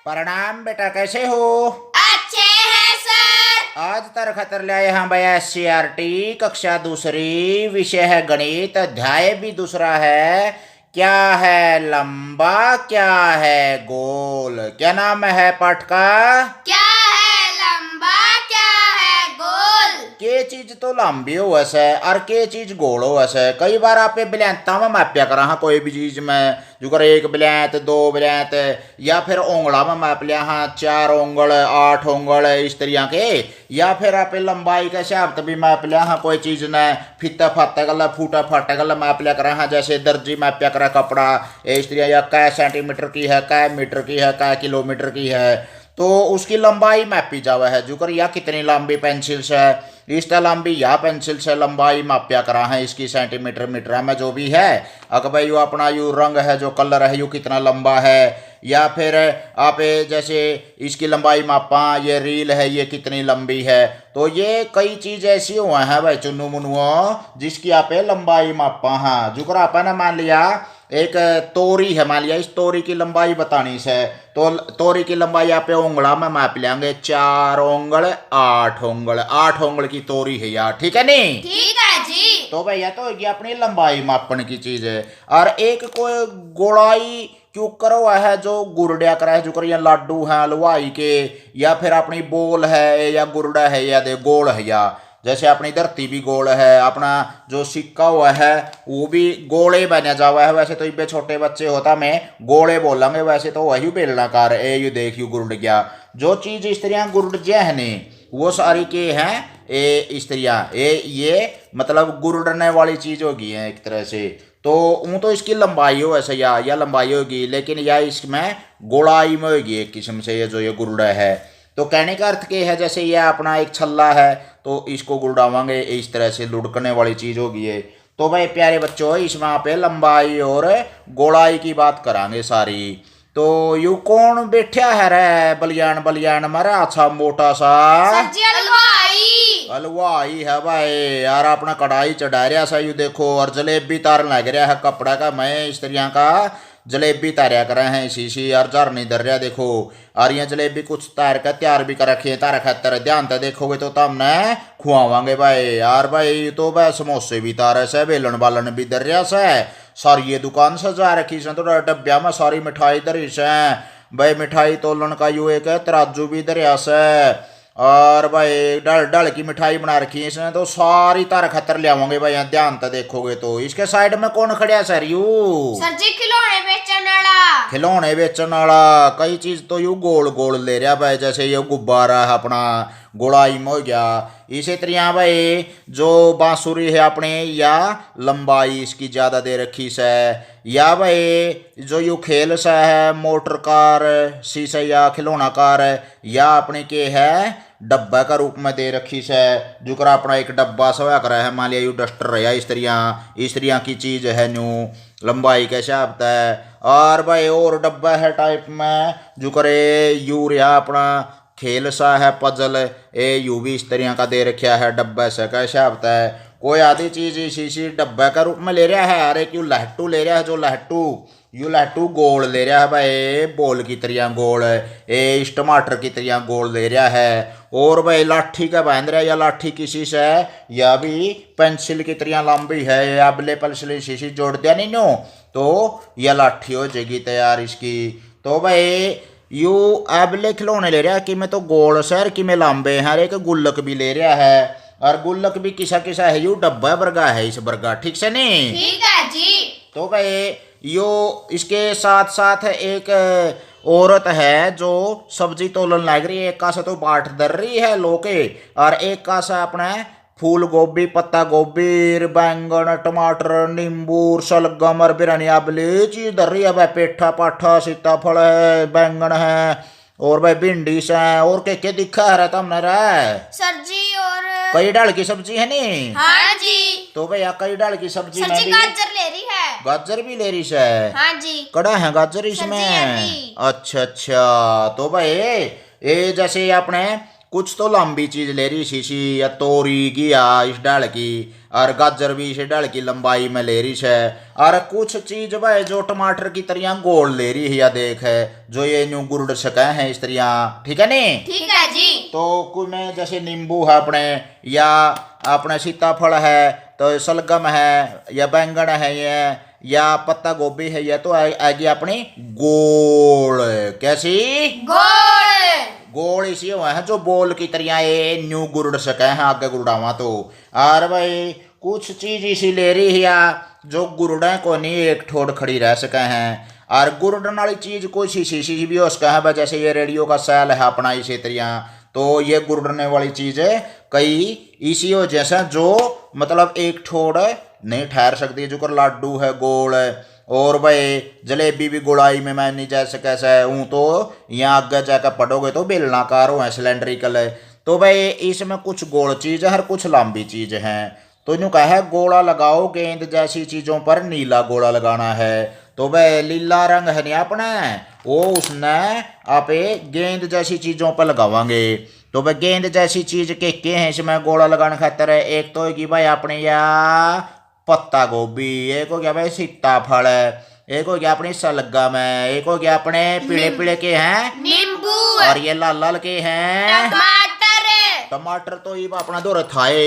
प्रणाम बेटा, कैसे हो? अच्छे हैं सर। आज तर खतर लाए हम भैया SCRT कक्षा दूसरी, विषय है गणित, अध्याय भी दूसरा है। क्या है लंबा, क्या है गोल? क्या नाम है पाठ का? क्या है लंबा, क्या है गोल? के चीज तो लंबी हो वैसे और के चीज गोल हो वैसे। कई बार आप बिलैंता में मापिया करा हाँ, कोई भी चीज में जो कर 1 बिलैंत 2 बिलैंत या फिर ओंगला में माप लिया हाँ, 4 ओंगल 8 ओंगल इस तरह के, या फिर आप लंबाई का हिसाब भी माप लिया हाँ, कोई चीज ने फीता फाता गला फूटा फाटा गला माप लिया करा हाँ, जैसे दर्जी मापिया करा कपड़ा इस तरह, या कै सेंटीमीटर की है, कै मीटर की है, कै किलोमीटर की है, तो उसकी लंबाई मापी जावा है। जो कर या कितनी लंबी पेंसिल से, इस लंबी या पेंसिल से लंबाई मापिया करा है इसकी सेंटीमीटर मीटर में जो भी है। अगर भाई यू अपना यू रंग है जो कलर है यू कितना लंबा है, या फिर आप जैसे इसकी लंबाई मापा, ये रील है ये कितनी लंबी है। तो ये कई चीज ऐसी हुआ है भाई चुन्नू मुनुओ जिसकी आप लंबाई मापा हाँ। जो कर आपने मान लिया एक तोरी है, मान लिया इस तोरी की लंबाई बतानी से, तो तोरी की लंबाई आप उंगला में माप लेंगे, 4 उंगल 8 उंगल, 8 उंगल की तोरी है यार, ठीक है नहीं? ठीक है जी। तो भैया तो ये अपनी लंबाई मापन की चीज है। और एक कोई गोलाई क्यों करो है जो गुरडिया करा है, जो कर ये लाडू है हलवाई के, या फिर अपनी बोल है या गुरडा है या दे गोल है, या जैसे अपनी धरती भी गोल है, अपना जो सिक्का हुआ है वो भी गोले बना जावा है। वैसे तो इबे छोटे बच्चे होता मैं गोले बोलेंगे, वैसे तो वही बेलनाकार ए यू देख यू गुरुड गया। जो चीज इस तरह गुरुड जय है ने वो सारी के हैं ए इस तरह ये मतलब गुरुडने वाली चीज होगी है एक तरह से। तो ऊँ तो इसकी लंबाई हो वैसे या लंबाई होगी, लेकिन या इसमें गोलाई में होगी एक किस्म से ये जो ये गुरुडा है। तो कहने का अर्थ के है जैसे ये अपना एक छल्ला है तो इसको गुड़ावांगे इस तरह से लुढ़कने वाली चीज होगी ये। तो भाई प्यारे बच्चों इसमें आप लंबाई और गोलाई की बात करांगे सारी। तो यू कौन बैठा है रे बलियान बलियान मारा अच्छा मोटा सा? सब्जी हलवाई। हलवाई है भाई यार, अपना कढ़ाई चढ़ा रहा सा यू देखो, और जलेबी तार लग रहा है कपड़ा का, मैं इस तरह का जलेबी तारिया कर रहे हैं शीशी और जार नहीं धर रहा देखो। और ये जलेबी कुछ तार का तैयार भी कर रखी है तारा खातर, ध्यान से देखोगे तो तमने खुआवांगे भाई। यार भाई तो भाई समोसे भी तारे से, बेलन बालन भी धर रहा से, सारी ये दुकान सजा रखी से, तो डब्बिया में सारी मिठाई धरी से भाई। मिठाई तोलन का यू एक तराजू भी धरिया से, और भाई डल डल की मिठाई बना रखी है इसने, तो सारी तार खतर ले आवांगे भाई। यहाँ ध्यान से देखोगे तो इसके साइड में कौन खड़िया सर यू? सर जी खिलौने बेचने वाला। खिलौने बेचने वाला। कई चीज तो यू गोल गोल ले रहा भाई, जैसे ये गुब्बारा है अपना गोलाई में हो गया। इसी तरह भाई जो बांसुरी है अपने या लंबाई इसकी ज्यादा दे रखी से, या भाई जो यू खेल सा है मोटर कार शीशे या खिलौना कार, या अपने के है डब्बा का रूप में दे रखी से, जो कर अपना एक डब्बा सा कर है, मान लिया यू डस्टर रहा इस तरह की चीज है न्यू लंबाई कैसे आता है। और भाई और डब्बा है टाइप में जो करे यूरिया अपना खेल सा है पजल ए यू भी इस तरह का दे रखा है डब्बा से कैसे आता है। कोई आधी चीज इसी डब्बा का रूप में ले रहा है। अरे क्यों लहटू ले रहा है, जो लहटू यू लहटू गोल ले रहा है भाई, बोल की तरह गोल ए इस टमाटर की तरह गोल ले रहा है। और भाई लाठी का बांध रहा है, या लाठी किसी से या भी पेंसिल की तरह लंबी है, या बले पेंसिल शीशी जोड़ दिया नहीं नो तो यह लाठी हो जाएगी तैयार इसकी। तो भाई यू एबले खिलौने ले रहा है कि मैं तो गोल सर कि मैं लंबे हैं, एक गुल्लक भी ले रहा है, और गुल्लक भी किसा किसा है यू डब्बा बर्गा है इस बर्गा, ठीक से नहीं? ठीक है जी। तो भाई यो इसके साथ साथ एक औरत है जो सब्जी तोलन लग रही है, एक का से तो बाट दर रही है लोके, और एक का से अपने फूल गोभी पत्ता गोभी बैंगन टमाटर नींबू सलगम और बिरयानी अबली चीज धर रही है भाई। पेठा पाठा सीताफल है, बैंगन है, और भाई भिंडी से, और के दिखा है रहता हमने रहा सर जी और कई डाल की सब्जी है नी। हाँ जी। तो भैया कई डाल की सब्जी में सब्जी भी गाजर ले रही है। गाजर भी ले रही है। हाँ जी। कड़ा है गाजर इसमें। अच्छा अच्छा। तो भाई ये जैसे आपने कुछ तो लंबी चीज ले रही शीशी या तोरी की या इस डाल की, और गाजर भी इसे ढाल की लंबाई में ले रही है। और कुछ चीज भाई जो टमाटर की तरह गोल ले रही है या देख है जो ये न्यू गुरुड़ सके हैं इस तरह, ठीक है नहीं। ठीक है जी। तो कुछ में जैसे नींबू है अपने, या अपने सीताफल है, तो सलगम है, या बैंगन है ये, या पत्ता गोभी है ये, तो आएगी अपनी गोल। कैसी? गोल। गोल इसी हुआ है जो बोल की तरह ये न्यू गुरुड़ सके हैं आगे गुरुड़ावा तो। और भाई कुछ चीज इसी ले रही है या जो गुरुड़े को नहीं एक ठोड़ खड़ी रह सके हैं। और गुरुड़न वाली चीज कोई शीशी भी हो सका है, जैसे ये रेडियो का सेल है अपना इसी तरह, तो ये गुरुड़ने वाली चीज है कई इसी हो जैसा जो मतलब एक ठोड़ नहीं ठहर सकती। जो कर लाडू है गोल है, और भाई जलेबी भी गोलाई में मैं नहीं जैसे कैसा है हूँ, तो यहाँ आगे जाकर पढ़ोगे तो बेलनाकार हो है, सिलेंड्रिकल है। तो भाई इसमें कुछ गोल चीज है और कुछ लंबी चीज है। तो यूँ कहा है गोला लगाओ गेंद जैसी चीजों पर नीला गोला लगाना है। तो भाई लीला रंग है नहीं अपने, वो उसने आप गेंद जैसी चीजों पर लगावांगे। तो भाई गेंद जैसी चीज के हैं इसमें गोला लगाने खातर है। एक तो कि भाई अपने या पत्ता गोभी, एक हो गया भाई सीताफल, एक हो गया अपनी सलगम है, एक हो गया अपने पीले पीले के हैं नींबू। और ये लाल लाल के हैं टमाटर। टमाटर। तो ये अपना दो रथाए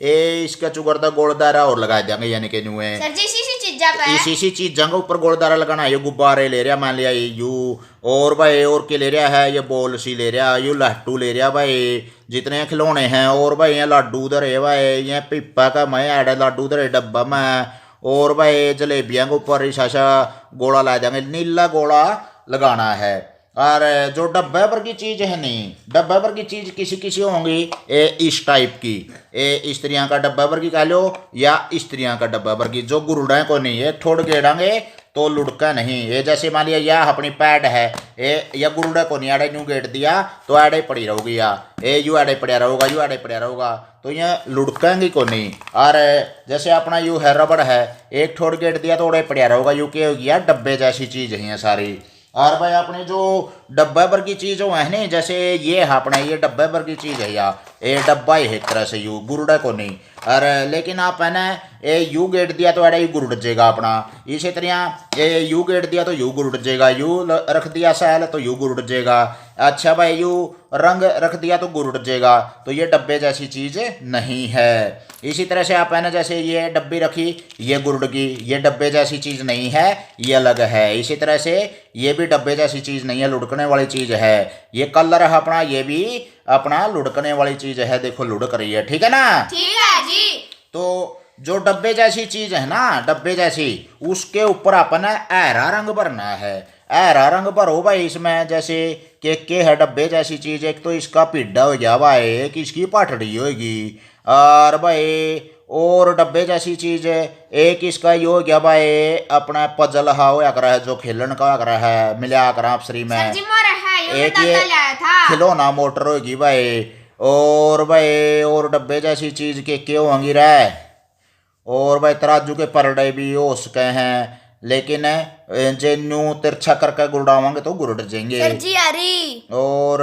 ए इसका चुगरदा गोलदारा और लगा देंगे यानी कि न्यू है सर जी इसी चीजा पे इसी चीज जंग ऊपर गोलदारा लगाना है। ये गुब्बारे ले रहा मान लिया यू, और भाई और के ले रहा है ये बॉल सी ले रहा, यू लट्टू ले रहा भाई जितने खिलौने हैं। और भाई ये लाडू उधर है भाई, ये पिप्पा का मैं ऐड लाडू उधर है डब्बा में। और भाई जलेबियां के ऊपर शाशा गोला ला देंगे, नीला गोला लगाना है। और जो डब्बे पर की चीज है नहीं, डब्बे पर की चीज किसी किसी होंगी ए इस टाइप की, ए स्त्रियां का डब्बा पर की कह लो या स्त्रियां का डब्बा पर की, जो गुरुड़ा को नहीं है थोड़ गेड़ांगे तो लुढ़का नहीं। ये जैसे मान लिया या अपनी पैड है या गुरुड़ा को नहीं आड़े न्यू गेट दिया तो आड़े पड़ी रहोगी, या यू आड़े पड़ा रहोगा, यू आड़े पड़ा रहोगा, तो ये लुढ़केंगी को नहीं। और जैसे अपना यू है रबड़ है, एक ठोड़ गेट दिया तो आड़े पड़ा रहोगा, यू के होगी यार डब्बे जैसी चीज है ये सारी। और भाई अपने जो डब्बे पर की चीज है नहीं, जैसे ये है अपने ये डब्बे पर की चीज है या ये डब्बा ही एक तरह से यू गुरुड़ा को नहीं। और लेकिन आप है ना ये यू गेट दिया तो अरे यू गुरुड़ जाएगा अपना, इसी तरह ये यू गेट दिया तो यू गुरुड़ जाएगा, यू रख दिया सैल तो यू गुरुड़ जाएगा। अच्छा भाई यू रंग रख दिया तो गुरुड़ जाएगा, तो ये डब्बे जैसी चीज नहीं है। इसी तरह से आप है ना जैसे ये डब्बी रखी ये गुरुड़ की, ये डब्बे जैसी चीज नहीं है, ये अलग है। इसी तरह से ये भी डब्बे जैसी चीज नहीं है, लुढ़कने वाली चीज है। ये कलर है अपना, ये भी अपना लुढ़कने वाली चीज है, देखो लुढ़क रही है, ठीक है ना। ठीक है जी। तो जो डब्बे जैसी चीज है ना, डब्बे जैसी, उसके ऊपर अपन ऐरा रंग भरना है। ऐरा रंग भरो भाई इसमें, जैसे के है डब्बे जैसी चीज, एक तो इसका पिड्डा हो गया भाई, एक इसकी पाठड़ी होगी, और भाई और डब्बे जैसी चीज एक इसका ये हो गया भाई अपना पजल हा होया करा है जो खेलन का करा है मिला करा आपसरी में। सर जी मोर है ये एक दादा ये लाया था। खिलौना मोटर होगी भाई, और भाई और डब्बे जैसी चीज के होंगी रहे, और भाई तराजू के परडे भी हो सके हैं, लेकिन जे न्यू तिरछा करके गुड़ावांगे तो गुरुड़ जाएंगे। सर जी अरे और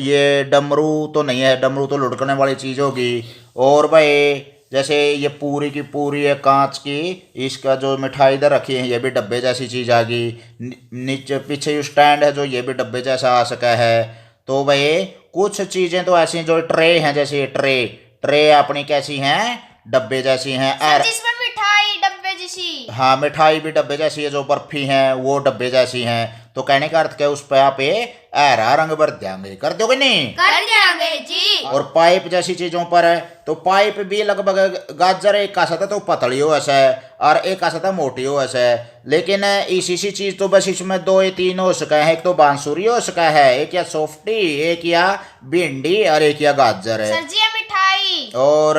ये डमरू तो नहीं है, डमरू तो लुढ़कने वाली चीज होगी। और भाई जैसे ये पूरी की पूरी है कांच की, इसका जो मिठाई इधर रखी है ये भी डब्बे जैसी चीज आ गई। नीचे पीछे ये स्टैंड है जो ये भी डब्बे जैसा आ सका है। तो भाई कुछ चीजें तो ऐसी जो ट्रे हैं, जैसे ये ट्रे अपनी कैसी हैं, डब्बे जैसी हैं। सर जी इसमें मिठाई डब्बे जैसी। हाँ मिठाई भी डब्बे जैसी है, जो बर्फी हैं वो डब्बे जैसी हैं। तो कहने का अर्थ क्या, उस पे आप ऐरा रंग भर देंगे, कर दोगे नहीं, कर देंगे जी। और पाइप जैसी चीजों पर है तो पाइप भी लगभग गाजर एक का सता तो पतली हो ऐसा है और एक का सता मोटी हो ऐसा है। लेकिन इसी चीज तो बस इसमें दो या तीन हो सका है, एक तो बांसुरी हो सका है, एक या सोफ्टी, एक या भिंडी और एक या गाजर है। सर जी ये मिठाई। और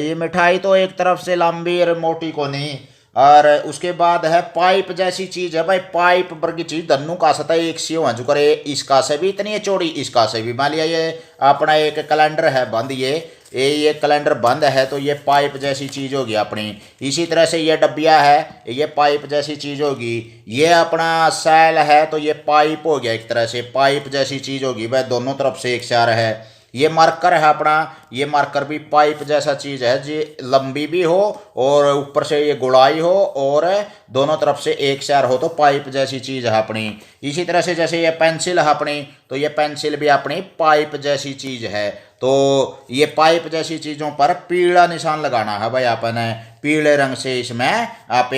ये मिठाई तो एक तरफ से लंबी और मोटी को नहीं। और उसके बाद है पाइप जैसी चीज है भाई, पाइप पर की चीज धनु का सता एक सी हो जो करे, इसका से भी इतनी है चौड़ी, इसका से भी। मान लिया ये अपना एक कैलेंडर है बंद, ये कैलेंडर बंद है तो ये पाइप जैसी चीज होगी अपनी। इसी तरह से ये डब्बिया है, ये पाइप जैसी चीज होगी। ये अपना सैल है तो ये पाइप हो गया, एक तरह से पाइप जैसी चीज होगी भाई, दोनों तरफ से एक चार है। ये मार्कर है अपना, ये मार्कर भी पाइप जैसा चीज़ है जी, लंबी भी हो और ऊपर से ये गुड़ाई हो और दोनों तरफ से एक शेयर हो, तो पाइप जैसी चीज़ है अपनी। इसी तरह से जैसे ये पेंसिल है अपनी, तो ये पेंसिल भी अपनी पाइप जैसी चीज़ है। तो ये पाइप जैसी चीज़ों पर पीला निशान लगाना है भाई आपने, पीले रंग से इसमें आप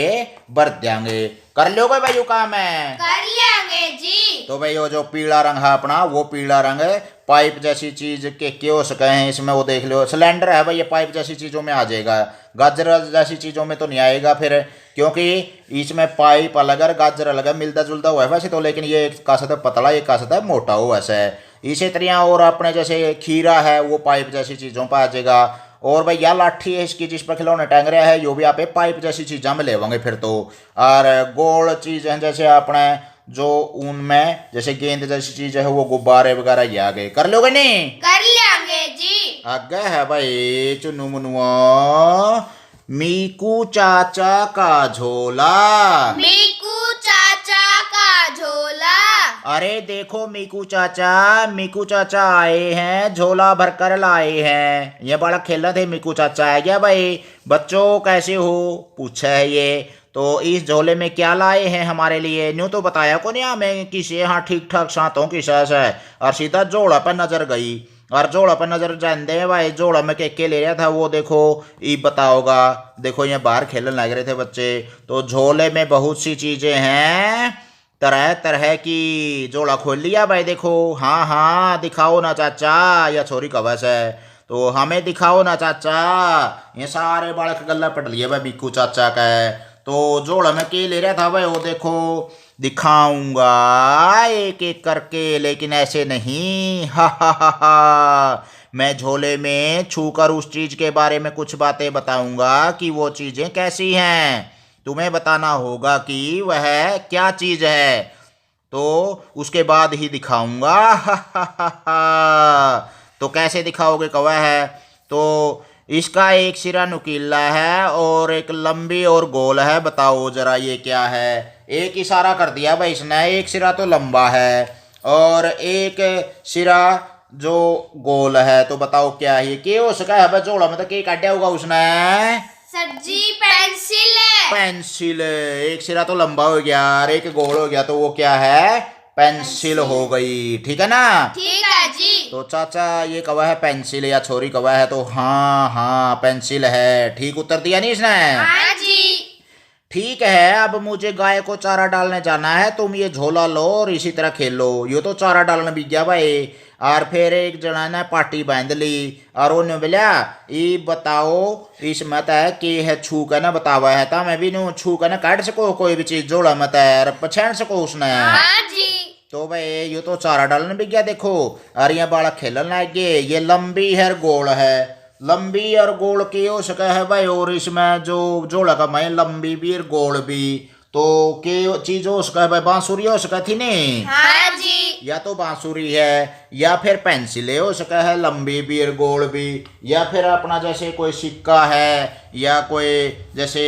भर देंगे। कर लोगे भाई यू काम है? कर लेंगे जी। तो भाई वो जो पीला रंग है अपना, वो पीला रंग पाइप जैसी चीज के क्यों सके हैं इसमें, वो देख लो। सिलेंडर है भाई, ये पाइप जैसी चीजों में आ जाएगा, गाजर जैसी चीजों में तो नहीं आएगा फिर, क्योंकि इसमें पाइप अलग है गाजर अलग है, मिलता जुलता हुआ है वैसे तो, लेकिन ये एक का सतह पतला, एक का सतह मोटा हो वैसे है। इसी तरह और अपने जैसे खीरा है वो पाइप जैसी चीज़ों पर आ जाएगा। और भाई यह लाठी है इसकी जिस पर खिलौने टांग रहा है, यो भी आप पाइप जैसी चीज़ों में लेवांगे फिर तो। और गोल चीज़ है जैसे अपने जो ऊन में जैसे गेंद जैसी चीज़ है, वो गुब्बारे वगैरह ये आ गए। कर लोगे नहीं? कर लेंगे जी। आगे है भाई चुनु मुनुआ, मीकू चाचा का झोला। मीकू चाचा का झोला। अरे देखो मीकू चाचा आए हैं, झोला भरकर लाए हैं। ये बड़ा खेल रहे थे, मीकू चाचा है क्या भाई? बच्चों कैसे हो पूछा है ये। तो इस झोले में क्या लाए हैं हमारे लिए? न्यू तो बताया को नहीं हमें किसी, हाँ ठीक ठाक सातों की सास है। और सीधा जोड़ा पर नजर गई, और जोड़ा पर नजर जानते हैं भाई, जोड़ा में के ले रहा था वो, देखो ई बताओगा। देखो ये बाहर खेलने लग रहे थे बच्चे, तो झोले में बहुत सी चीजें हैं तरह तरह की। जोड़ा खोल लिया भाई, देखो। हाँ हाँ दिखाओ ना चाचा, या छोरी का वैसे है तो हमें दिखाओ ना चाचा। ये सारे बालक गल्ला पट लिए भाई बीकू चाचा का है। तो जोड़ा में के ले रहा था भाई, वो देखो दिखाऊंगा एक एक करके, लेकिन ऐसे नहीं। हा हा हा हा। मैं झोले में छूकर उस चीज के बारे में कुछ बातें बताऊंगा कि वो चीजें कैसी हैं। तुम्हें बताना होगा कि वह क्या चीज है, तो उसके बाद ही दिखाऊंगा। हा हा हा हा। तो कैसे दिखाओगे कवा है? तो इसका एक सिरा नुकीला है और एक लंबी और गोल है, बताओ जरा ये क्या है? एक इशारा कर दिया भाई इसने, एक सिरा तो लंबा है और एक सिरा जो गोल है, तो बताओ क्या है ये? क्या हो सका है भाई जोड़ा में? तो क्या काटा होगा उसने? सर जी पेंसिल है। पेंसिल। एक सिरा तो लंबा हो गया और एक गोल हो गया, तो वो क्या है? पेंसिल हो गई। ठीक है ना? ठीक है जी। तो चाचा ये कवा है पेंसिल, या छोरी कवा है? तो हाँ हाँ पेंसिल है, ठीक उत्तर दिया नहीं इसने? हाँ जी। ठीक है, अब मुझे गाय को चारा डालने जाना है, तुम ये झोला लो और इसी तरह खेलो। यो तो चारा डालने भी गया भाई, और फिर एक जना ने पार्टी बांध ली और उन्हें बोला ये बताओ इसमें है कि है छू के ना बतावा है, तो मैं भी नू छू के ना काट सको कोई भी चीज जोड़ा मत है और पछाड़ सको उसने। हाँ जी। तो भाई ये तो चारा डालने भी गया देखो, और ये बालक खेलने लग गए। ये लंबी है गोल है, लंबी और गोल की हो सका है भाई, और इसमें जो जोड़ा का मैं लंबी भी और गोल भी, तो के चीज हो सका है भाई? बांसुरी हो सका थी नहीं? हाँ जी। या तो बांसुरी है, या फिर पेंसिल हो सका है लंबी भी और गोल भी, या फिर अपना जैसे कोई सिक्का है, या कोई जैसे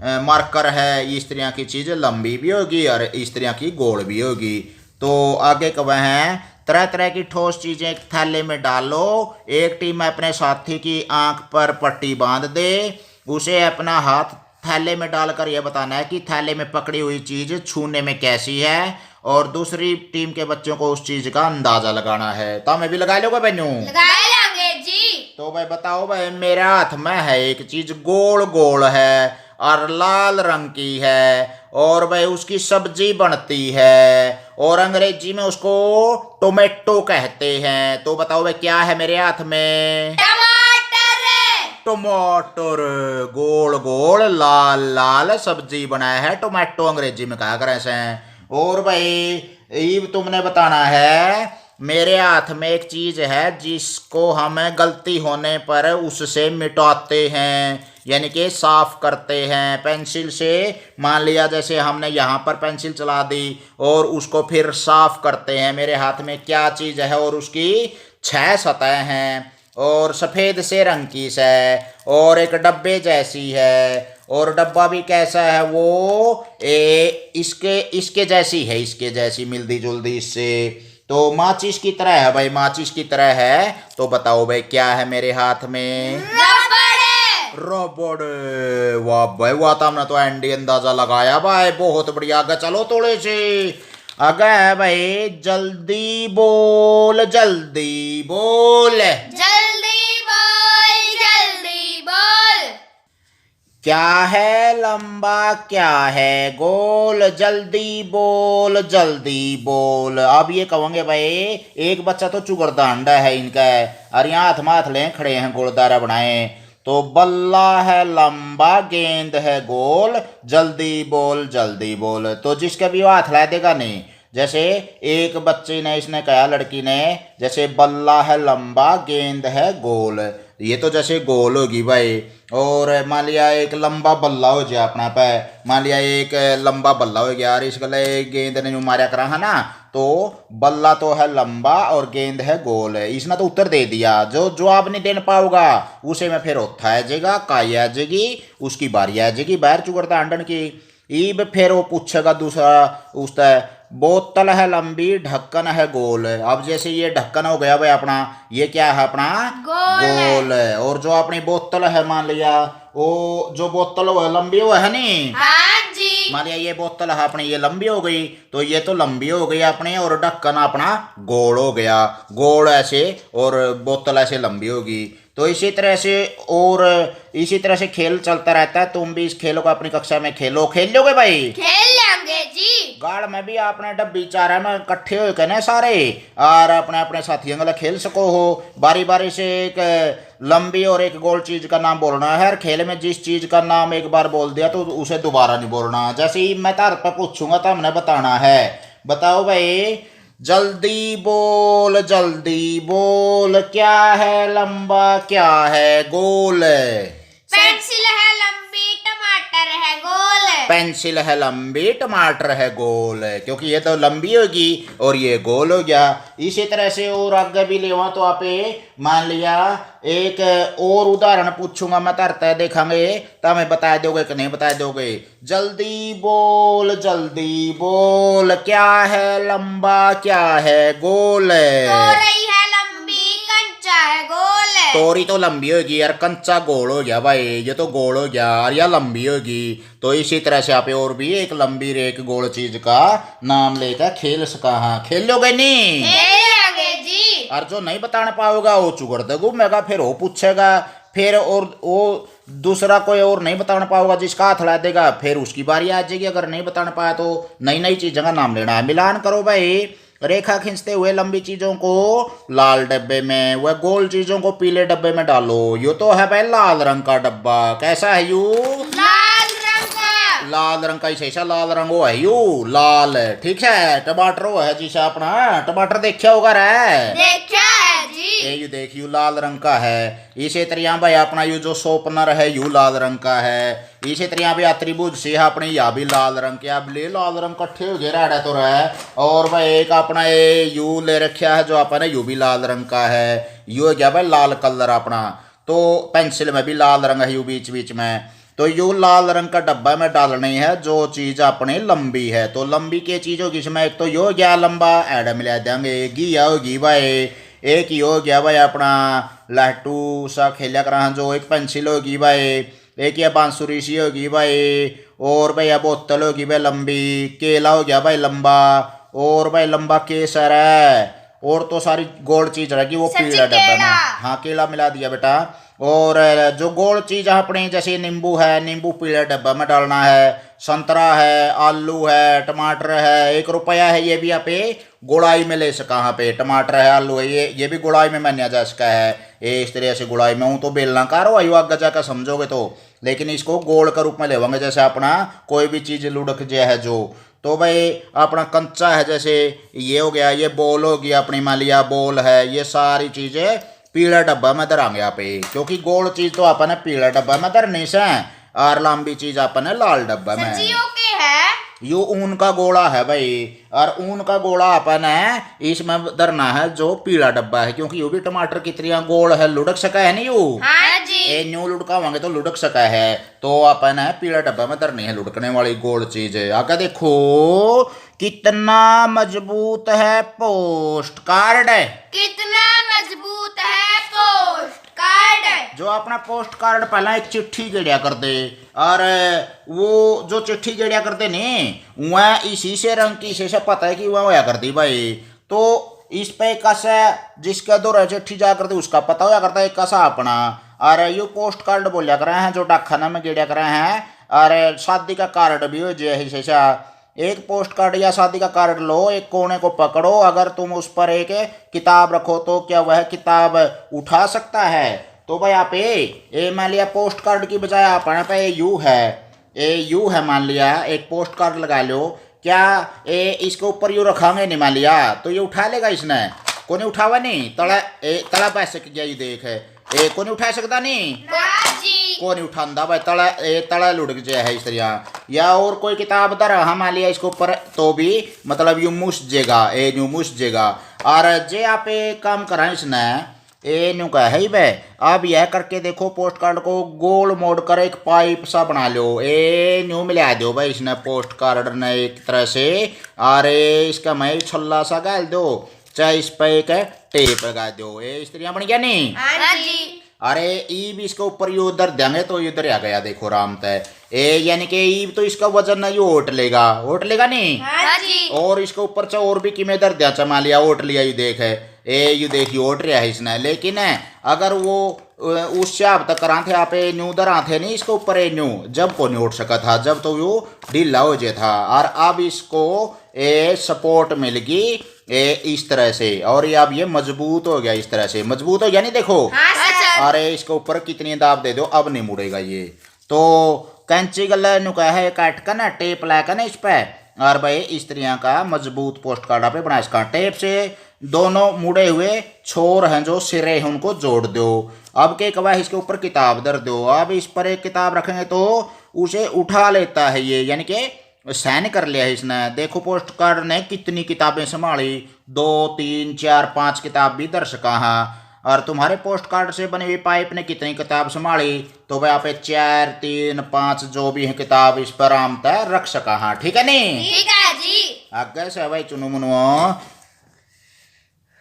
मार्कर है। इस तरह की चीज लंबी भी होगी और इस तरह की गोल भी होगी। तो आगे कब हैं तरह तरह की ठोस चीजें एक थैले में डालो। एक टीम अपने साथी की आंख पर पट्टी बांध दे, उसे अपना हाथ थैले में डालकर यह बताना है कि थैले में पकड़ी हुई चीज छूने में कैसी है, और दूसरी टीम के बच्चों को उस चीज का अंदाजा लगाना है। तो मैं भी लगा लोगे बन्नू? लगा लेंगे जी। तो भाई बताओ भाई, मेरे हाथ में है एक चीज गोल गोल है और लाल रंग की है, और भाई उसकी सब्जी बनती है, और अंग्रेजी में उसको टोमेटो कहते हैं। तो बताओ भाई क्या है मेरे हाथ में? टमाटर। टमाटर। गोल गोल लाल लाल सब्जी बनाया है, टोमेटो अंग्रेजी में कहा करे से। और भाई ये तुमने बताना है मेरे हाथ में एक चीज है जिसको हम गलती होने पर उससे मिटाते हैं, यानी कि साफ करते हैं पेंसिल से। मान लिया जैसे हमने यहाँ पर पेंसिल चला दी और उसको फिर साफ करते हैं। मेरे हाथ में क्या चीज है, और उसकी 6 सतह हैं, और सफेद से रंग की है, और एक डब्बे जैसी है, और डब्बा भी कैसा है? वो इसके जैसी है, इसके जैसी मिलती जुलती इससे। तो माचिस की तरह है भाई, माचिस की तरह है। तो बताओ भाई क्या है मेरे हाथ में? रबड़। रबड़। वाह भाई वाह, तो हमने तो एंडी अंदाजा लगाया भाई, बहुत बढ़िया। आगे चलो थोड़े से आगे है भाई, जल्दी बोल जल्दी बोल। जल्दी बोल जल्दी बोल। क्या है लंबा क्या है गोल, जल्दी बोल जल्दी बोल। अब ये कहोगे भाई एक बच्चा तो चुगरदांडा है इनका, और यहाँ हाथ माथ ले खड़े हैं गोलदारा बनाए। तो बल्ला है लंबा गेंद है गोल, जल्दी बोल जल्दी बोल। तो जिसका भी वो हाथ ला देगा नहीं, जैसे एक बच्चे ने इसने कहा लड़की ने, जैसे बल्ला है लंबा गेंद है गोल, ये तो जैसे गोल होगी भाई। और मान लिया एक लंबा बल्ला हो जाए अपना पे, मान लिया एक लंबा बल्ला हो गया और इस गले गेंद ने जो मारा करा है ना, तो बल्ला तो है लंबा और गेंद है गोल है। इसने तो उत्तर दे दिया। जो जवाब नहीं दे पाओगा उसे में फिर ओथा आ जाएगा, काई आ जाएगी, उसकी बारी आ जाएगी बाहर चुगरता अंडन की। ईब फिर वो पूछेगा दूसरा उसका, बोतल है लंबी ढक्कन है गोल। अब जैसे ये ढक्कन हो गया भाई अपना, ये क्या है अपना? गोल है। और जो अपनी बोतल है मान लिया, वो जो बोतल वो लंबी वो है नी, हाँ जी। मान लिया ये बोतल है अपनी, ये लंबी हो गई, तो ये तो लंबी हो गई अपनी, और ढक्कन अपना गोल हो गया। गोल ऐसे और बोतल ऐसे लंबी होगी। तो इसी तरह से और इसी तरह से खेल चलता रहता है। तुम भी इस खेलों को अपनी कक्षा में खेलो, खेल लोगे भाई? खेल लेंगे जी। गाड़ में भी आपने डब्बी चारा में इकट्ठे हो के ना सारे, और अपने अपने साथियों के लिए खेल सको हो। बारी बारी से एक लंबी और एक गोल चीज का नाम बोलना है। हर खेल में जिस चीज का नाम एक बार बोल दिया तो उसे दोबारा नहीं बोलना। जैसे ही मैं तार पर पूछूंगा तो हमने बताना है। बताओ भाई, जल्दी बोल, क्या है लंबा क्या है गोल? पेंसिल है लंबी टमाटर है गोल। पेंसिल है लंबी टमाटर है गोल, क्योंकि ये तो लंबी होगी और ये गोल हो गया। इसी तरह से और आगे भी लेवा तो आप मान लिया एक और उदाहरण पूछूंगा मैं, तरता देखेंगे तो हमें बता दोगे कि नहीं बता दोगे। जल्दी बोल, क्या है लंबा क्या है गोल? तोरई है लंबी कंचा है गोल। तोरी तो लंबी होगी यार, कंचा गोल हो गया भाई, ये तो गोल हो गया और यह लंबी होगी। तो इसी तरह से आप और भी एक लंबी और एक गोल चीज का नाम लेकर खेल सका। हाँ खेल लोगे नहीं? खेलेंगे जी। और जो नहीं बताना पाओगा वो चुगड़ दे घूमेगा, फिर वो पूछेगा, फिर और वो दूसरा कोई और नहीं बताना पाओगा जिसका हाथ ला देगा, फिर उसकी बारी आ जाएगी। अगर नहीं बताना पाया तो नई नई चीजों का नाम लेना है। मिलान करो भाई, रेखा खींचते हुए लंबी चीजों को लाल डब्बे में, वह गोल चीजों को पीले डब्बे में डालो। यो तो है भाई लाल रंग का डब्बा। कैसा है यू? लाल रंग का। लाल रंग का ऐसा लाल रंग वो है यू लाल, ठीक है। टमाटर वो है जिसे अपना टमाटर देखा होगा रे, देखा है जी। यू देख यू लाल रंग का है। इसी तरह भाई अपना यू जो शोपनर है यू लाल रंग का है। इसी तरह भी त्रिभुज से है अपनी, या भी लाल रंग के। अब ले लाल रंग कट्ठे हो गए रहा तो रहा। और भाई एक अपना ये यू ले रखा है जो अपना यू भी लाल रंग का है, यू हो गया भाई लाल कलर अपना। तो पेंसिल में भी लाल रंग है यू बीच बीच में। तो यू लाल रंग का डब्बा में डालनी है जो चीज अपने लंबी है। तो लंबी की चीज होगी इसमें, एक तो यो गया लंबा एड मिला देंगे, एक ही होगी भाई, एक ही हो गया भाई अपना लाटू सा खेलिया करा जो एक पेंसिल होगी भाई, एक ये बांसुरी सी होगी भाई, और भाई बोतल होगी भाई लंबी, केला हो गया भाई लंबा, और भाई लंबा केसर है, और तो सारी गोल चीज रहेगी वो पीला डब्बा में। हाँ केला मिला दिया बेटा। और जो गोल चीज अपने जैसे नींबू है, नींबू पीले डब्बा में डालना है, संतरा है, आलू है, टमाटर है, 1 रुपया है, ये भी आप गुड़ाई में ले सका। यहाँ पे टमाटर है, आलू है, ये भी गुड़ाई में मान्या जा सका है। ये इस तरह से गुड़ाई में हूँ तो बेलनाकार हो आयु आगे जाकर समझोगे तो, लेकिन इसको गोल के रूप में लेवांगे जैसे अपना कोई भी चीज लुढ़क जाए है जो। तो भाई अपना कंचा है जैसे ये हो गया, ये बॉल होगी अपनी मान लिया बॉल है, ये सारी चीजें पीला डब्बा में धरांगे यहाँ पे, क्योंकि गोल चीज तो अपन पीला डब्बा में धरनी से, और लंबी चीज अपन लाल डब्बा में। है यू ऊन का गोला है भाई, और ऊन का गोला अपन है इसमें धरना है जो पीला डब्बा है, क्योंकि यू भी टमाटर की तरह गोल है, लुढ़क सका है नहीं यू। हाँ जी। ए न्यू लुढ़कावांगे तो लुढ़क सका है, तो अपन है पीला डब्बा में धरनी है लुढ़कने वाली गोल चीज। आगे देखो कितना मजबूत है पोस्ट कार्ड। कितना मजबूत है पोस्ट कार्ड। जो अपना पोस्ट कार्ड पहला एक चिट्ठी गेड़िया कर दे, और वो जो चिट्ठी गेड़िया करते ने वह इसी से रंग की से पता है कि वह होया करती भाई। तो इस पे कैसा जिसका दो चिट्ठी जा करते उसका पता होया करता है कैसा अपना। और ये पोस्ट कार्ड बोलिया कर रहे हैं जो डाकखाना में गेड़िया कर रहे हैं। और शादी का कार्ड भी हो जाए जैसा एक पोस्ट कार्ड या शादी का कार्ड लो, एक कोने को पकड़ो, अगर तुम उस पर एक किताब रखो तो क्या वह किताब उठा सकता है। तो भाई आप ए मान लिया पोस्ट कार्ड की बजाय अपने पे यू है मान लिया, एक पोस्ट कार्ड लगा लो, क्या इसके ऊपर यू रखांगे नहीं मान लिया तो ये उठा लेगा इसने, को नहीं उठावा नहीं तला पैसे गया ये देख को नहीं उठा सकता नहीं, को नहीं उठांदा भाई तला लुढ़क जाए है इस तरह। या और कोई किताब दर हम मान लिया इसके ऊपर तो भी मतलब यू मुसजेगा न्यू मुसजेगा। और जे आप काम करा इसने न्यू का है भाई। अब यह करके देखो पोस्ट कार्ड को गोल मोड़ कर एक पाइप सा बना लो, न्यू मिला दो भाई इसने पोस्ट कार्ड ने एक तरह से। और इसका मैं छल्ला सा गाल दो, चाहे इस पर एक टेप लगा दो, इस तरह बन गया नहीं। हाँ जी। अरे ईब इसके ऊपर ये उधर देंगे तो इधर आ गया देखो राम तय यानी कि ईब तो इसका वजन ना ये ओट लेगा नहीं। हाँ जी। और इसके ऊपर से और भी किमें दर दिया चमा लिया ओट लिया ये देख है ये देखिए ओट रहा है इसने। लेकिन अगर वो उस हिसाब तक करा थे आप न्यू दर आते नहीं इसके ऊपर न्यू जब को नहीं उठ सका था, जब तो वो ढीला हो जाए था। और अब इसको सपोर्ट मिल गई इस तरह से, और ये अब ये मजबूत हो गया, इस तरह से मजबूत हो गया नहीं देखो। हाँ सर। अरे इसके ऊपर कितनी दाब दे दो अब नहीं मुड़ेगा ये। तो कैंची गला नुका है काट कर ना टेप लाकर ना इस पे, और भाई इस तरह का मजबूत पोस्ट कार्ड पे बना। इसका टेप से दोनों मुड़े हुए छोर हैं जो सिरे हैं उनको जोड़ दो। अब के कवा इसके ऊपर किताब दर दो, अब इस पर एक किताब रखेंगे तो उसे उठा लेता है ये, यानी कि साइन कर लिया है इसने। देखो पोस्ट कार्ड ने कितनी किताबें संभाली, 2 3 4 5 किताब भी दर्ज कहा। और तुम्हारे पोस्ट कार्ड से बनी हुई पाइप ने कितनी किताब संभाली, तो भाई आप 4 3 5 जो भी है किताब इस पर आम तय रख सका। हाँ ठीक है नहीं। ठीक है जी। आगे से भाई चुनो मुनो,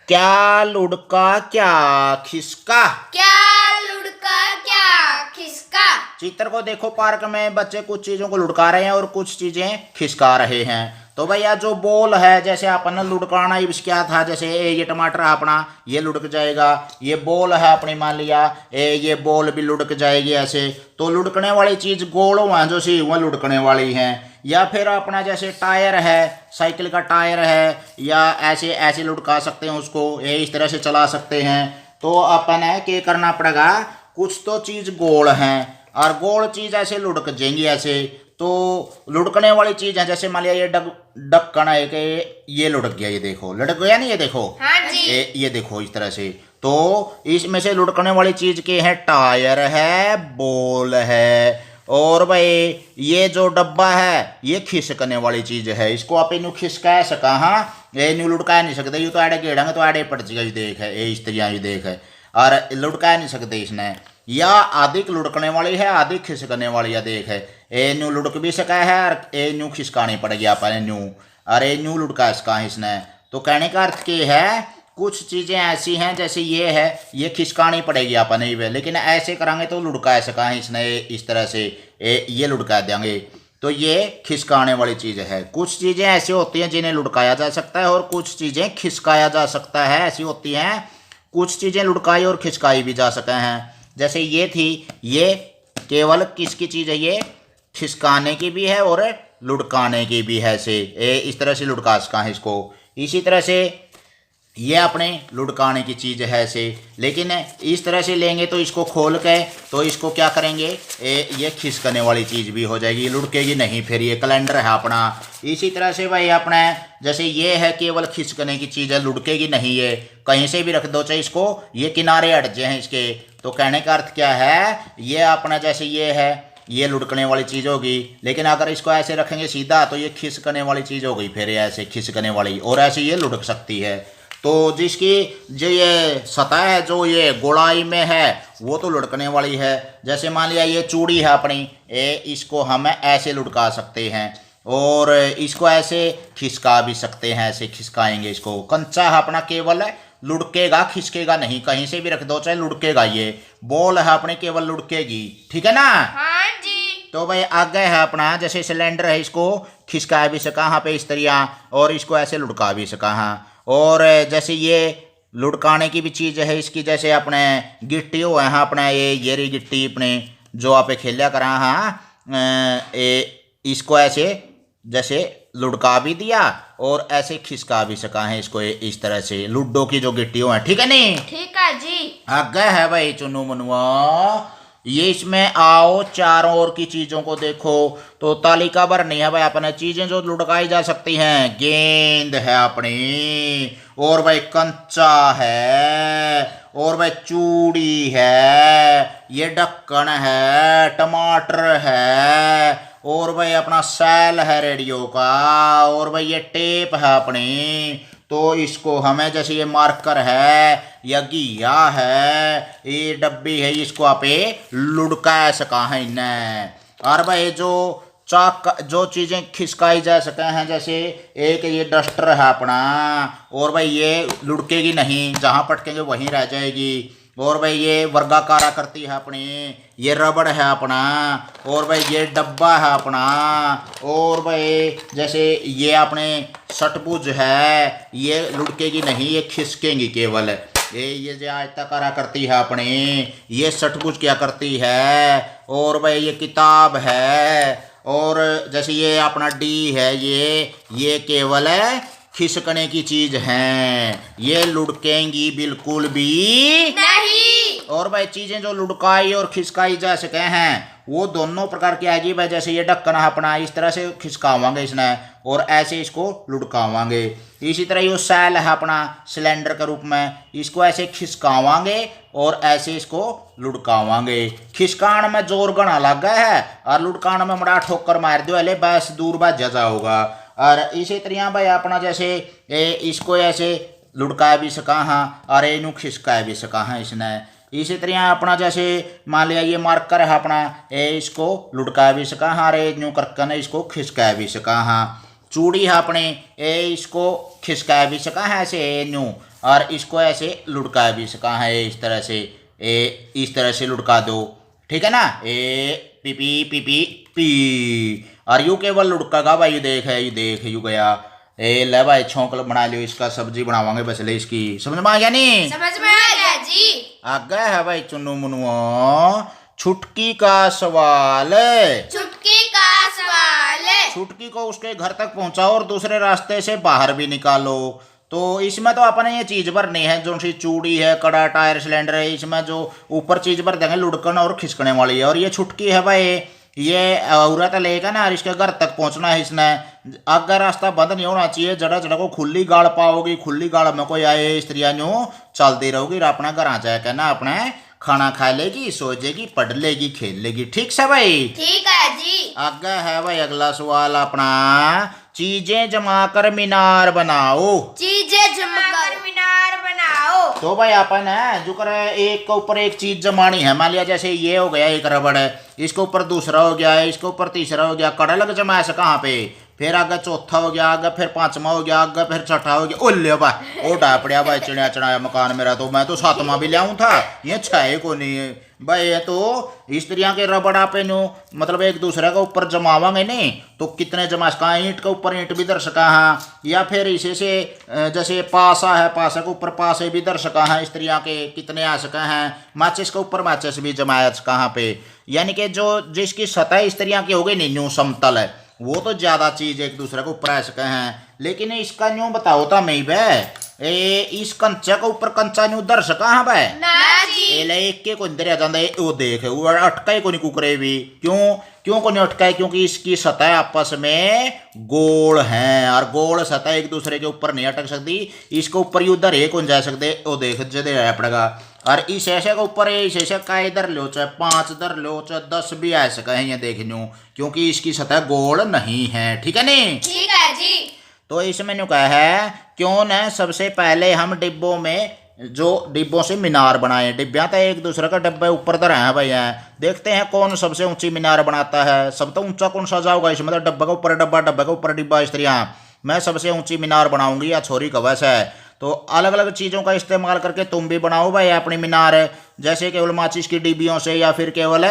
क्या लुढ़का क्या खिसका। क्या लुढ़का क्या खिसका। चित्र को देखो, पार्क में बच्चे कुछ चीजों को लुढ़का रहे हैं और कुछ चीजें खिसका रहे हैं। तो भैया जो बॉल है जैसे अपन ने लुढ़काना क्या था, जैसे ये टमाटर अपना ये लुढ़क जाएगा, ये बॉल है अपनी मान लिया ये बॉल भी लुढ़क जाएगी ऐसे। तो लुढ़कने वाली चीज गोल है जो सी वह लुढ़कने वाली है। या फिर अपना जैसे टायर है, साइकिल का टायर है, या ऐसे ऐसे लुढ़का सकते हैं उसको, ये इस तरह से चला सकते हैं। तो अपन है क्या करना पड़ेगा, कुछ तो चीज गोल है और गोल चीज ऐसे लुढ़क जाएंगी ऐसे। तो लुढ़कने वाली चीज है जैसे मान लिया ये ढक्कन है कि ये लुढ़क गया, ये देखो लुढ़क गया नहीं, ये देखो। हाँ जी। ये देखो इस तरह से। तो इसमें से लुढ़कने वाली चीज के है टायर है, बॉल है, और भाई ये जो डब्बा है ये खिसकने वाली चीज है। इसको आप इनू खिसका सका, हाँ ये न्यू लुढ़का नहीं सकते, ये तो आड़े गेड़ेंगे तो आड़े पड़ जाएगा, ये देख है ये इस तरह ये देख है। और लुढ़का नहीं सकते इसने, या अधिक लुढ़कने वाली है अधिक खिसकने वाली है देख है। ए न्यू लुढ़क भी सका है और ए न्यू खिसकानी पड़ेगी अपन न्यू, और ए न्यू लुढ़का इसका इसने। तो कहने का अर्थ ये है कुछ चीज़ें ऐसी हैं जैसे ये है ये खिसकानी पड़ेगी अपन ही, लेकिन ऐसे करांगे तो लुढ़का सका है इसने इस तरह से ये लुढ़का देंगे तो ये खिसकाने वाली चीज़ है। कुछ चीज़ें ऐसी होती हैं जिन्हें लुढ़काया जा सकता है और कुछ चीज़ें खिसकाया जा सकता है, ऐसी होती हैं। कुछ चीज़ें लुढ़काई और खिसकाई भी जा सकते हैं, जैसे ये थी, ये केवल किसकी चीज़ है, ये खिसकाने की भी है और लुढ़काने की भी है से इस तरह से लुढ़का सका है इसको। इसी तरह से ये अपने लुढ़काने की चीज़ है से, लेकिन इस तरह से लेंगे तो इसको खोल के तो इसको क्या करेंगे ये खिसकने वाली चीज़ भी हो जाएगी, लुढ़केगी नहीं। फिर ये कैलेंडर है अपना। इसी तरह से भाई अपना जैसे ये है केवल खिसकने की चीज़ है, लुढ़केगी नहीं, ये कहीं से भी रख दो चाहे इसको, ये किनारे अट जाए इसके। तो कहने का अर्थ क्या है, ये अपना जैसे ये है ये लुढ़कने वाली चीज़ होगी, लेकिन अगर इसको ऐसे रखेंगे सीधा तो ये खिसकने वाली चीज़ हो गई, फिर ऐसे खिसकने वाली, और ऐसे ये लुढ़क सकती है। तो जिसकी जो ये सतह है जो ये गोलाई में है वो तो लुढ़कने वाली है। जैसे मान लिया ये चूड़ी है अपनी, इसको हम ऐसे लुढ़का सकते हैं, और इसको ऐसे खिसका भी सकते हैं, ऐसे खिसकाएंगे इसको। कंचा है अपना केवल लुढ़केगा, खिसकेगा नहीं, कहीं से भी रख दो चाहे लुढ़केगा। ये बॉल है अपनी केवल लुढ़केगी, ठीक है ना। हाँ जी। तो भाई आगे है अपना जैसे सिलेंडर है, इसको खिसका भी सका हाँ पे इस तरह, और इसको ऐसे लुढ़का भी सका हाँ। और जैसे ये लुढ़काने की भी चीज़ है इसकी, जैसे अपने गिट्टी हो है हाँ अपना ये रही गिट्टी अपने जो आप खेलिया करा हाँ, इसको ऐसे जैसे लुढ़का भी दिया और ऐसे खिसका भी सका है इसको इस तरह से, लूडो की जो गिट्टी है, ठीक है नहीं। ठीक है जी। आगे है भाई चुन्नू मनुआ, ये इसमें आओ चारों ओर की चीजों को देखो। तो तालिका भरनी है भाई अपने, चीजें जो लुढ़काई जा सकती हैं। गेंद है अपनी, और भाई कंचा है, और भाई चूड़ी है, ये ढक्कन है, टमाटर है, और भाई अपना सैल है रेडियो का, और भाई ये टेप है अपनी। तो इसको हमें जैसे ये मार्कर है या घिया है, ये डब्बी है, इसको आप लुढ़का सका है इन्हें। और भाई जो चाक जो चीज़ें खिसकाई जा सके हैं, जैसे एक ये डस्टर है अपना, और भाई ये लुढ़केगी नहीं, जहाँ पटकेंगे वहीं रह जाएगी। और भाई ये वर्गाकार करती है अपनी, ये रबड़ है अपना, और भाई ये डब्बा है अपना, और भाई जैसे ये अपने सटबुज है, ये लुढ़केगी नहीं, ये खिसकेंगी केवल। ये जो आयताकार करती है अपनी, ये सटबुज क्या करती है। और भाई ये किताब है, और जैसे ये अपना डी है, ये केवल खिसकने की चीज हैं, ये लुढ़केंगी बिल्कुल भी नहीं। और भाई चीजें जो लुढ़काई और खिसकाई जा सके हैं वो दोनों प्रकार की आएगी भाई। जैसे ये ढक्कन है अपना, इस तरह से खिसकावांगे इसने, और ऐसे इसको लुढ़कावांगे। इसी तरह ये सैल है अपना सिलेंडर के रूप में, इसको ऐसे खिसकावांगे और ऐसे इसको लुढ़कावांगे। खिसकान में जोर गणा लग गया है, और लुढ़कान में बड़ा ठोकर मार दो, अले बस दूर बा जजा होगा। और इसी तरह भाई अपना जैसे इसको ऐसे लुढ़का भी सका हाँ, और इनू खिसका भी सका हाँ इसने। इसी तरह अपना जैसे मान लिया ये मार्कर है अपना, इसको लुढ़का भी सका हाँ, अरे यूँ करके ना इसको खिसका भी सका हाँ। चूड़ी है अपने, इसको खिसका भी सका है ऐसे यूँ, और इसको ऐसे लुढ़का भी सका है इस तरह से, इस तरह से लुढ़का दो, ठीक है ना। P P P P P, और यू केवल लुढ़का भाई, ये देख यू गया। ले भाई छोंक बना लियो, इसका सब्जी बनावांगे बस ले इसकी, समझ में आ गया नहीं। समझ में आ गया जी। आगे है भाई चुन्नू मुनुआ, छुटकी का सवाल। चुटकी का सवाल। छुटकी को उसके घर तक पहुंचाओ और दूसरे रास्ते से बाहर भी निकालो। तो इसमें तो अपने ये चीज भरनी है, जो सी चूड़ी है, कड़ा, टायर, सिलेंडर है, इसमें जो ऊपर चीज भर देंगे लुढ़कन और खिसकने वाली है। और ये छुटकी है भाई, ये औरत लेगा ना, और इसके घर तक पहुंचना है इसने। अगर रास्ता बंद नहीं होना चाहिए, जड़ा जड़ा को खुली गाड़ पाओगी, खुली गाड़ में कोई आए स्त्रियां यूँ चलती रहोगी, अपना घर आ जाएगा ना, अपने खाना खा लेगी, सो जाएगी, पढ़ लेगी, खेल लेगी, ठीक से भाई। ठीक है जी। आगे है भाई अगला सवाल अपना, चीजें जमा कर मीनार बनाओ। चीजें जमाकर मीनार बनाओ। तो भाई अपन है जो करे एक के ऊपर एक चीज जमानी है। मान लिया जैसे ये हो गया एक रबड़ है, इसके ऊपर दूसरा हो गया, इसके ऊपर तीसरा हो गया, कड़ा लग जमा से कहाँ पे, फिर आगे चौथा हो गया, आगे फिर पांचवा हो गया, आगे फिर छठा हो गया। ओले भाई ओ डापड़िया भाई, चिड़िया चढ़ाया मकान मेरा, तो मैं तो सातवां भी लियाऊं था, ये छह को नहीं है भाई। ये तो इस तरह के रबड़ आपे नो मतलब एक दूसरे के ऊपर जमावांगे नहीं तो कितने जमा सका, ईंट के ऊपर ईंट भी धर सका हाँ, या फिर इसे से जैसे पासा है, पासा के ऊपर पासे भी धर सका है, इस तरह के कितने आ सका हैं। माचिस के ऊपर माचिस भी जमाया कहाँ पे, यानी कि जो जिसकी सतह इस तरह की हो गई नहीं, न्यू समतल है, वो तो ज्यादा चीज एक दूसरे को ऊपर आ सके हैं। लेकिन इसका न्यू बताओ था मैं बे, इस कंचा के ऊपर कंचा न्यू दर सका है बे ना जी। एले एक के को अंदर आ जाता है, वो देख वो अटका ही को नहीं कुकरे भी, क्यों को नहीं अटका है, क्योंकि इसकी सतह आपस में गोल हैं, और गोल सतह एक दूसरे के ऊपर नहीं अटक सकती। इसके ऊपर ही उधर एक हो जा सकते, वो देख जदे रह पड़ेगा। और इस ऐसे के ऊपर इस ऐसे का इधर लो, चाहे 5 दर लो, चाहे 10 भी आ सका है, ये देख लो, क्योंकि इसकी सतह गोल नहीं है, ठीक है नहीं। ठीक है जी। तो इसमें नु कहा है क्यों न सबसे पहले हम डिब्बों में जो डिब्बों से मीनार बनाए। डिब्बियाँ तो एक दूसरे का डब्बे ऊपर धरे हैं भाई हैं। देखते हैं कौन सबसे ऊंची मीनार बनाता है। सब तो ऊंचा कौन सा जाओगा इसमें, तो डब्बे के ऊपर डब्बा, डब्बे के ऊपर डिब्बा, इस तरह मैं सबसे ऊंची मीनार बनाऊंगी या छोरी कवच है। तो अलग अलग चीज़ों का इस्तेमाल करके तुम भी बनाओ भाई अपनी मीनार, जैसे केवल माचिस की डिब्बियों से या फिर केवल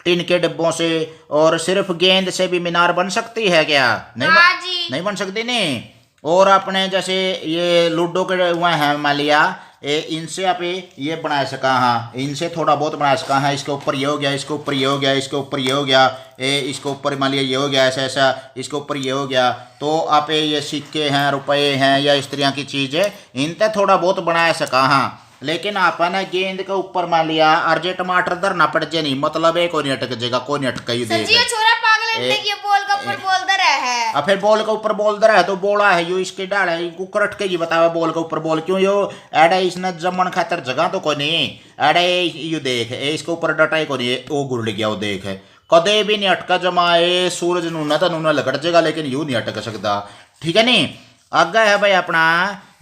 टिन के डिब्बों से। और सिर्फ गेंद से भी मीनार बन सकती है क्या? नहीं हाँ जी। नहीं बन सकती नहीं। और अपने जैसे ये लूडो के हुए हैं मान लिया, इनसे आप ये बना सका, हाँ इनसे थोड़ा बहुत बना सका, हाँ इसके ऊपर ये हो गया, इसके ऊपर ये हो गया, इसके ऊपर ये हो गया, इसके ऊपर मान लिया ये हो गया ऐसा ऐसा, इसके ऊपर ये हो गया। तो आप ये सिक्के हैं, रुपए हैं या इस तरह की चीज़ें इनसे थोड़ा बहुत बना सका। हाँ लेकिन आपन गेंद के ऊपर मान लिया अर्जे टमाटर धरना पड़ जाए नहीं, मतलब एक कोई अटक जाएगा, कोई नहीं अटका ही सर जी देगा। ये छोरा पागल है कि ये बॉल का ऊपर बोल दे रहा है। अब फिर बॉल के ऊपर बोल दे रहा है तो बोला है यो इसके डाल है कुकर अटकेगी, बतावा बॉल के ऊपर बॉल क्यों? यो एडे इसने जमन खातर जगह तो कोई नहीं, एडे यू देख इसके ऊपर डटा को नहीं, वो गुरड़ गया वो देख कदे भी नहीं अटका जमा। सूरज नूना तो नूना लगट जाएगा लेकिन यू नहीं अटक सकता, ठीक है नहीं। आगे है भाई अपना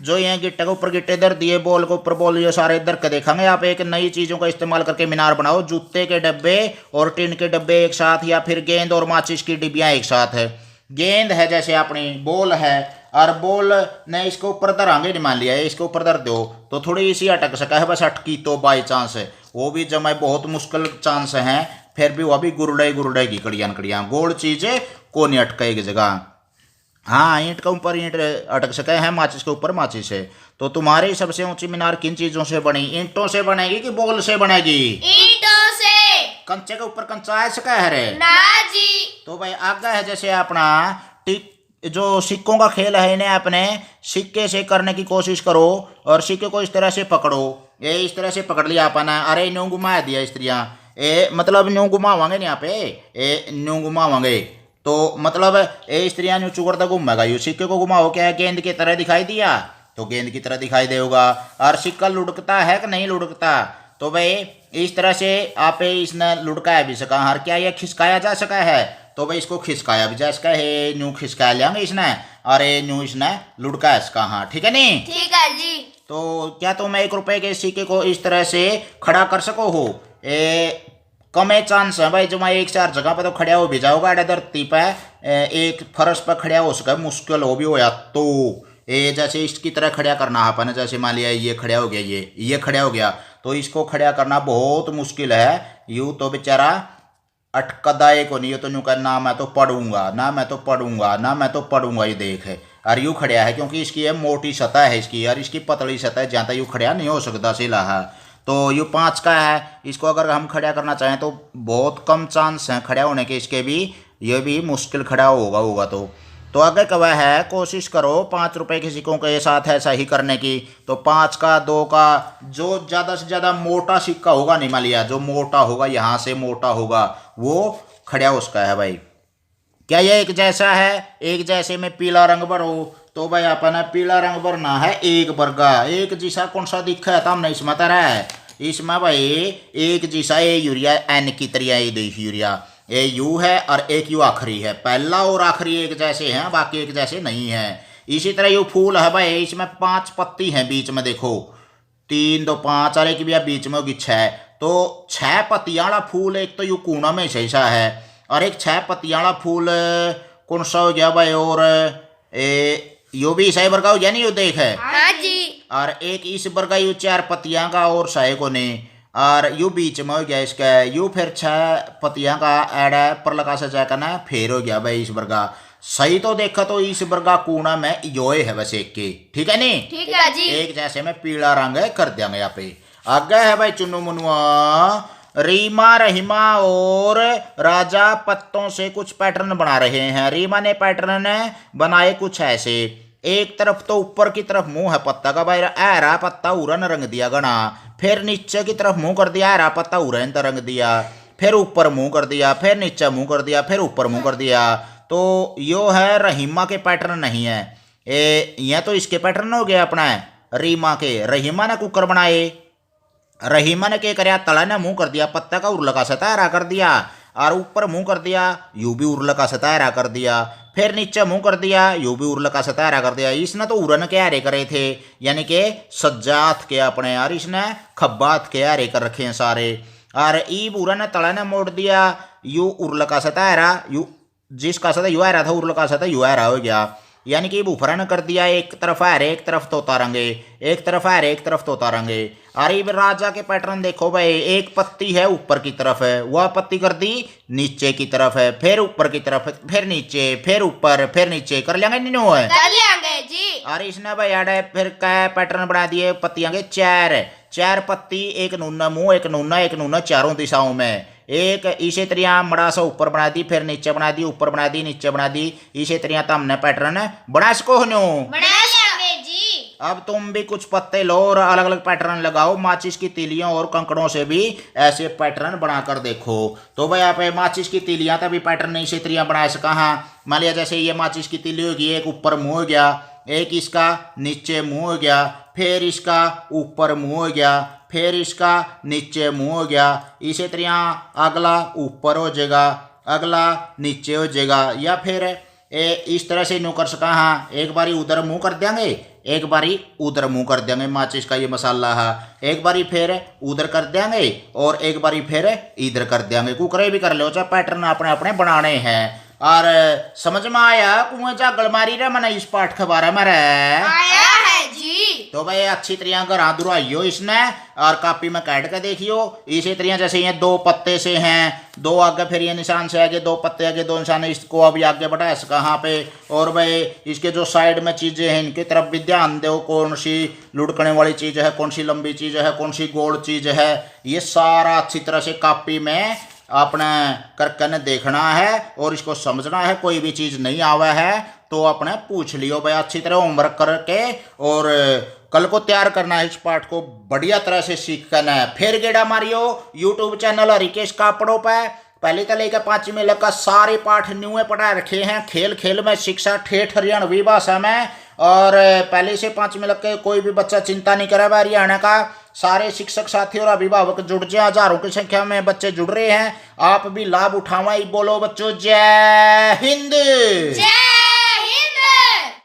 जो ये गिट्टे के ऊपर गिट्टे धर दिए, बॉल के ऊपर बॉल, ये सारे इधर के देखेंगे। आप एक नई चीज़ों का इस्तेमाल करके मीनार बनाओ, जूते के डब्बे और टिन के डब्बे एक साथ, या फिर गेंद और माचिस की डिब्बियाँ एक साथ है। गेंद है जैसे अपनी बॉल है और बॉल ने इसके ऊपर धरांगे नहीं मान लिया, इसके ऊपर धर दो तो थोड़ी इसी अटक सका है, बस अटकी तो बाई चांस है, वो भी जमाए बहुत मुश्किल चांस है, फिर भी वह भी गुरुड़ेगी कड़ियान कड़ियाँ, गोल चीज़ें को नहीं अटकेगी जगह। हाँ ईंट के ऊपर ईंट अटक सके हैं, माचिस के ऊपर माचिस है। तो तुम्हारी सबसे ऊंची मीनार किन चीजों से बनी? ईंटों से बनेगी कि बॉल से बनेगी? ईंटों से। कंचे के ऊपर कंचा आ सका है रे? ना जी। तो भाई आगे है जैसे अपना टिक जो सिक्कों का खेल है, इन्हें अपने सिक्के से करने की कोशिश करो और सिक्के को इस तरह से पकड़ो। ये इस तरह से पकड़ लिया अपन, अरे न्यू घुमा दिया इस तरह, मतलब न्यू घुमावांगे नहीं यहाँ पे, न्यू घुमावांगे तो मतलब इस तरह न्यू चुकड़ता घूमेगा। यू सिक्के को घुमाओ क्या है, गेंद की तरह दिखाई दिया तो गेंद की तरह दिखाई देगा। और सिक्का लुढ़कता है कि नहीं लुढ़कता? तो भाई इस तरह से आप इसने लुढ़काया भी सका। हर क्या यह खिसकाया जा सका है? तो भाई इसको खिसकाया भी जा सका है, न्यू खिसकाया लेंगे इसने, अरे न्यू इसने लुढ़काया इसका, हाँ ठीक है नहीं? ठीक है जी। तो क्या तुम 1 रुपए के सिक्के को इस तरह से खड़ा कर सको हो? कम है चांस है भाई, जमा एक चार जगह पे तो खड़ा हो भी जाओगा, अरे धरती पे एक फर्श पर खड़ा हो सका मुश्किल हो भी हो या तो ये जैसे इसकी तरह खड़ा करना है अपन, जैसे मान लिया ये खड़ा हो गया, ये खड़ा हो गया, तो इसको खड़ा करना बहुत मुश्किल है। यूँ तो बेचारा अटकदाए को नहीं, ये तो यूँ कर ना मैं तो पढ़ूंगा, ना मैं तो पढ़ूंगा, ना मैं तो पढ़ूंगा, ये देख है और यूँ खड़ा है क्योंकि इसकी ये मोटी सतह है इसकी, यार इसकी पतली सतह है, जहाँ तक यूँ खड़ा नहीं हो सकता सिला है। तो यू 5 का है, इसको अगर हम खड़ा करना चाहें तो बहुत कम चांस हैं खड़ा होने के इसके भी, ये भी मुश्किल खड़ा होगा। तो आगे कवा है कोशिश करो 5 रुपए के सिक्कों के साथ ऐसा ही करने की। तो 5 का, 2 का, जो ज़्यादा से ज़्यादा मोटा सिक्का होगा नहीं मान लिया, जो मोटा होगा यहाँ से मोटा होगा वो खड़ा उसका है भाई। क्या ये एक जैसा है? एक जैसे में पीला रंग भरो, तो भाई अपन पीला रंग भरना है एक वर्गा, एक जैसा कौन सा दिखा है तमने इसमें तरह है, इसमें भाई एक जैसा ये यूरिया एन की तरह ये देख यूरिया, ये यू है और एक यू आखिरी है, पहला और आखिरी एक जैसे हैं बाकी एक जैसे नहीं है। इसी तरह यू फूल है भाई, इसमें 5 पत्ती हैं बीच में, देखो 3 2 5 और एक भी बीच में होगी 6, तो 6 पत्तियाँ वाला फूल एक तो यू कोना में ऐसा है और एक 6 पत्तियाँ वाला फूल कौन सा हो गया भाई, और यो भी सही वर्गा हो गया नहीं, यो देख है हाँ जी। और एक इस वर्गा यू 4 पत्तियां का और सही को नहीं, और यू बीच में हो गया इसका, यू फिर 6 पत्तियां का ऐड है पर लगा से जाकर ना फिर हो गया भाई इस वर्गा। सही तो देखा तो इस वर्गा कोना में यो है बस एक के, ठीक है नहीं? ठीक है जी। एक जैसे में पीला रंग कर देंगे यहाँ पे। आगे है भाई चुन्नू मुनुआ, रीमा रहीमा और राजा पत्तों से कुछ पैटर्न बना रहे हैं। रीमा ने पैटर्न बनाए कुछ ऐसे, एक तरफ तो ऊपर की तरफ मुंह है पत्ता का भाई, ऐरा पत्ता उरन रंग दिया गना, फिर नीचे की तरफ मुंह कर दिया, ऐरा पत्ता उरन रंग दिया, फिर ऊपर मुंह कर दिया, फिर नीचे मुंह कर दिया, फिर ऊपर मुंह कर दिया। तो यो है रहीमा के पैटर्न नहीं है, यह तो इसके पैटर्न हो गया अपना है रीमा के। रहीमा ने कुकर बनाए, रहीमा ने क्या कराया, तला ने मुंह कर दिया, पत्ता का उर लगा सता ऐरा कर दिया, और ऊपर मुंह कर दिया, यू भी उर्ल का सतारा कर दिया, फिर नीचे मुंह कर दिया, यू भी उर्ल का सतारा कर दिया। इसने तो उरन के हारे करे थे, यानी कि सज्जात के अपने, और इसने खब्बात के हारे कर रखे हैं सारे। और ईब उरन तला ने मोड़ दिया, यू उर्ल का सतारा, यू जिसका सता यू आ रहा था उर्ल का सता यू आ रहा हो गया, यानी कि बुफरन कर दिया। एक तरफ हारे एक तरफ तोता रंगे, एक तरफ हारे एक तरफ तोता रंगे। अरे राजा के पैटर्न देखो भाई, एक पत्ती है ऊपर की तरफ है, वह पत्ती कर दी नीचे की तरफ है, फिर ऊपर की तरफ, फिर नीचे, फिर ऊपर, फिर नीचे। कर लेंगे नीनो है, कर लेंगे जी। अरे इसने भाई यार फिर क्या पैटर्न बना दिए पत्तियां के चार, चार पत्ती, एक नूना मुंह, एक नूना चारों दिशाओं में। एक इसे तरिया मड़ा सा ऊपर बना दी, फिर नीचे बना दी, ऊपर बना दी, नीचे बना दी। इसे तरिया तो हमने पैटर्न बना सको हनो। बना लेंगे जी। अब तुम भी कुछ पत्ते लो और अलग अलग पैटर्न लगाओ, माचिस की तीलियों और कंकड़ों से भी ऐसे पैटर्न बनाकर देखो। तो भाई आप माचिस की तीलियां तभी पैटर्न इसे तरिया बना सका। हाँ, मान लिया जैसे ये माचिस की तीली होगी, एक ऊपर मुंह हो गया, एक इसका नीचे मुंह हो गया, फिर इसका ऊपर मुंह हो गया, फिर इसका नीचे मुंह हो गया। इसी तरह अगला ऊपर हो जाएगा, अगला नीचे हो जाएगा, या फिर इस तरह से यूँ कर सका। हाँ, एक बारी उधर मुंह कर देंगे, एक बारी उधर मुंह कर देंगे, माचिस का ये मसाला है। एक बारी फिर उधर कर देंगे और एक बारी फिर इधर कर देंगे। कुकरे भी कर लो, चाहे पैटर्न अपने अपने बनाने हैं। और समझ में आया कुएं जागल मारी रे मैंने इस पाठ के बारे में रे? आया है जी। तो भाई अच्छी तरह घर दुराइयो इसने और कापी में काट के देखियो। इसी तरह जैसे ये दो पत्ते से हैं, दो आगे फिर ये निशान से आगे, दो पत्ते आगे, दो निशान, इसको अभी आगे बढ़ा कहाँ पे। और भाई इसके जो साइड में चीजें हैं इनकी तरफ भी ध्यान दो, कौन सी लुढ़कने वाली चीज है, कौन सी लंबी चीज है, कौन सी गोल चीज है। ये सारा अच्छी तरह से कापी में अपने करके ने देखना है और इसको समझना है। कोई भी चीज नहीं आवा है तो अपने पूछ लियो भाई, अच्छी तरह होमवर्क करके और कल को तैयार करना है। इस पाठ को बढ़िया तरह से सीख करना है। फिर गेड़ा मारियो यूट्यूब चैनल हरिकेश कापड़ों पे, पहले तो लेकर 5वीं लग सारे पाठ न्यू पढ़ा रखे हैं। खेल खेल में शिक्षा, ठेठ हरियाणवी भाषा में। और पहले से 5वीं लग के कोई भी बच्चा चिंता नहीं करे, हरियाणा का सारे शिक्षक साथी और अभिभावक जुड़ जाए, हजारों की संख्या में बच्चे जुड़ रहे हैं। आप भी लाभ उठावा। बोलो बच्चों, जय हिंद। जय